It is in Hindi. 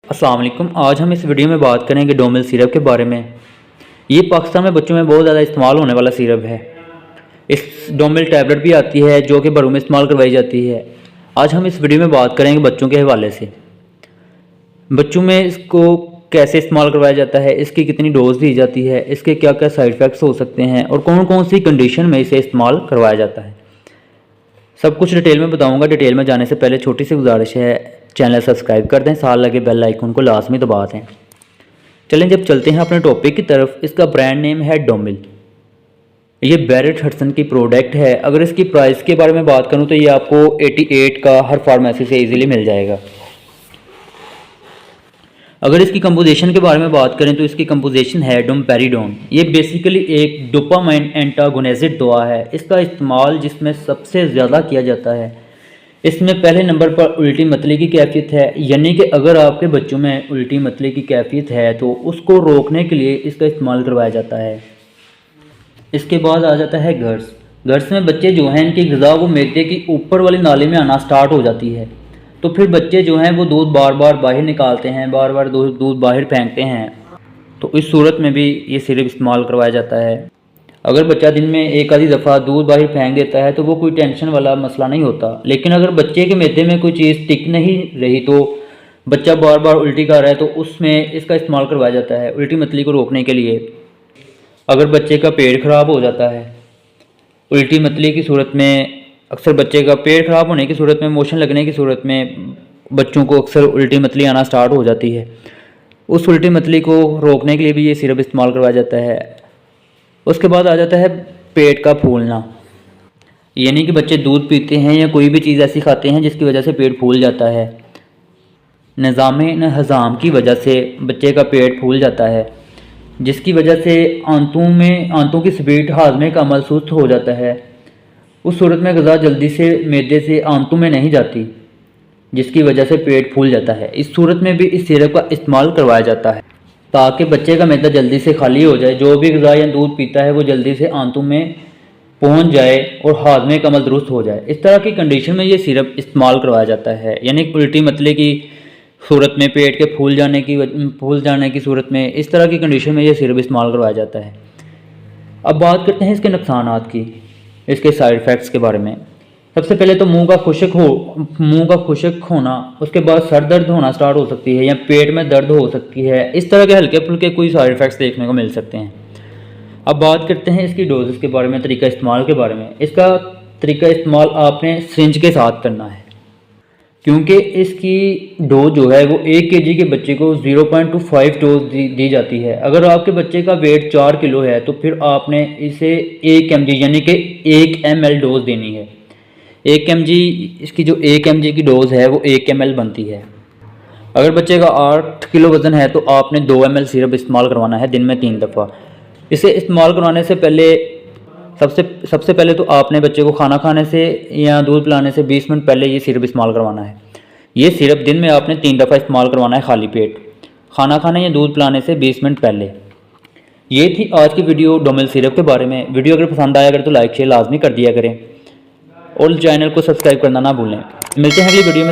अस्सलाम वालेकुम। आज हम इस वीडियो में बात करेंगे डोमिल सिरप के बारे में। ये पाकिस्तान में बच्चों में बहुत ज़्यादा इस्तेमाल होने वाला सिरप है। इस डोमिल टैबलेट भी आती है जो कि बड़ों में इस्तेमाल करवाई जाती है। आज हम इस वीडियो में बात करेंगे बच्चों के हवाले से। बच्चों में इसको कैसे इस्तेमाल करवाया जाता है, इसकी कितनी डोज दी जाती है, इसके क्या क्या साइड इफ़ेक्ट्स हो सकते हैं और कौन कौन सी कंडीशन में इसे इस्तेमाल करवाया जाता है, सब कुछ डिटेल में बताऊंगा। डिटेल में जाने से पहले छोटी सी गुजारिश है, चैनल सब्सक्राइब कर दें, साथ लगे बेल आइकन को लाजमी दबा दें। चलें जब चलते हैं अपने टॉपिक की तरफ। इसका ब्रांड नेम है डोमिल। ये बैरेट हडसन की प्रोडक्ट है। अगर इसकी प्राइस के बारे में बात करूं तो ये आपको 88 का हर फार्मेसी से इजीली मिल जाएगा। अगर इसकी कंपोजिशन के बारे में बात करें तो इसकी कंपोजिशन है डोमपेरिडोन। ये बेसिकली एक डोपामाइन एंटागोनिस्ट दवा है। इसका इस्तेमाल जिसमें सबसे ज़्यादा किया जाता है, इसमें पहले नंबर पर उल्टी मतली की कैफियत है, यानी कि अगर आपके बच्चों में उल्टी मतली की कैफियत है तो उसको रोकने के लिए इसका इस्तेमाल करवाया जाता है। इसके बाद आ जाता है गर्स। गर्स में बच्चे जो हैं इनकी ग़िज़ा वो मैदे की ऊपर वाली नाली में आना स्टार्ट हो जाती है, तो फिर बच्चे जो हैं वो दूध बार बार बाहर निकालते हैं, बार बार दूध बाहर फेंकते हैं। तो इस सूरत में भी ये सिरप इस्तेमाल करवाया जाता है। अगर बच्चा दिन में एक आधी दफ़ा दूध बाहर फेंक देता है तो वो कोई टेंशन वाला मसला नहीं होता, लेकिन अगर बच्चे के मैदे में कोई चीज़ टिक नहीं रही, तो बच्चा बार बार उल्टी कर रहा है, तो उसमें इसका इस्तेमाल करवाया जाता है उल्टी मतली को रोकने के लिए। अगर बच्चे का पेट ख़राब हो जाता है उल्टी मतली की सूरत में, अक्सर बच्चे का पेट ख़राब होने की सूरत में, मोशन लगने की सूरत में बच्चों को अक्सर उल्टी मतली आना स्टार्ट हो जाती है। उस उल्टी मतली को रोकने के लिए भी ये सिरप इस्तेमाल करवाया जाता है। उसके बाद आ जाता है पेट का फूलना, यानी कि बच्चे दूध पीते हैं या कोई भी चीज़ ऐसी खाते हैं जिसकी वजह से पेट फूल जाता है। निज़ाम हज़ाम की वजह से बच्चे का पेट फूल जाता है, जिसकी वजह से आंतों की स्पीड हाजमे का अमल सुस्त हो जाता है। उस सूरत में ग़िज़ा जल्दी से मैदे से आंतों में नहीं जाती, जिसकी वजह से पेट फूल जाता है। इस सूरत में भी इस सिरप का इस्तेमाल करवाया जाता है ताकि बच्चे का मैदा जल्दी से खाली हो जाए, जो भी ग़िज़ा या दूध पीता है वो जल्दी से आंतों में पहुंच जाए और हाजमे का अमल दुरुस्त हो जाए। इस तरह की कंडीशन में ये सिरप इस्तेमाल करवाया जाता है, यानी उल्टी मतले की सूरत में, पेट के फूल जाने की सूरत में, इस तरह की कंडीशन में ये सिरप इस्तेमाल करवाया जाता है। अब बात करते हैं इसके नुकसानात की, इसके साइड इफ़ेक्ट्स के बारे में। सबसे पहले तो मुंह का खुश्क होना, उसके बाद सर दर्द होना स्टार्ट हो सकती है या पेट में दर्द हो सकती है। इस तरह के हल्के फुल्के कोई साइड इफ़ेक्ट्स देखने को मिल सकते हैं। अब बात करते हैं इसकी डोजेस के बारे में, तरीका इस्तेमाल के बारे में। इसका तरीका इस्तेमाल आपने सिरिंज के साथ करना है, क्योंकि इसकी डोज जो है वो 1 kg के बच्चे को 0.25 डोज दी जाती है। अगर आपके बच्चे का वेट 4 किलो है तो फिर आपने इसे 1 mg यानी कि 1 ml डोज देनी है। 1 mg, इसकी जो 1 mg की डोज़ है वो 1 ml बनती है। अगर बच्चे का 8 किलो वज़न है तो आपने 2 ml सिरप इस्तेमाल करवाना है दिन में 3 दफ़ा। इसे इस्तेमाल करवाने से पहले सबसे पहले तो आपने बच्चे को खाना खाने से या दूध पिलाने से 20 मिनट पहले ये सिरप इस्तेमाल करवाना है। ये सिरप दिन में आपने 3 दफ़ा इस्तेमाल करवाना है खाली पेट, खाना खाने या दूध पिलाने से 20 मिनट पहले। ये थी आज की वीडियो डोमिल सिरप के बारे में। वीडियो अगर पसंद आया तो लाइक शेयर लाजमी कर दिया करें और चैनल को सब्सक्राइब करना ना भूलें। मिलते हैं अगली वीडियो में।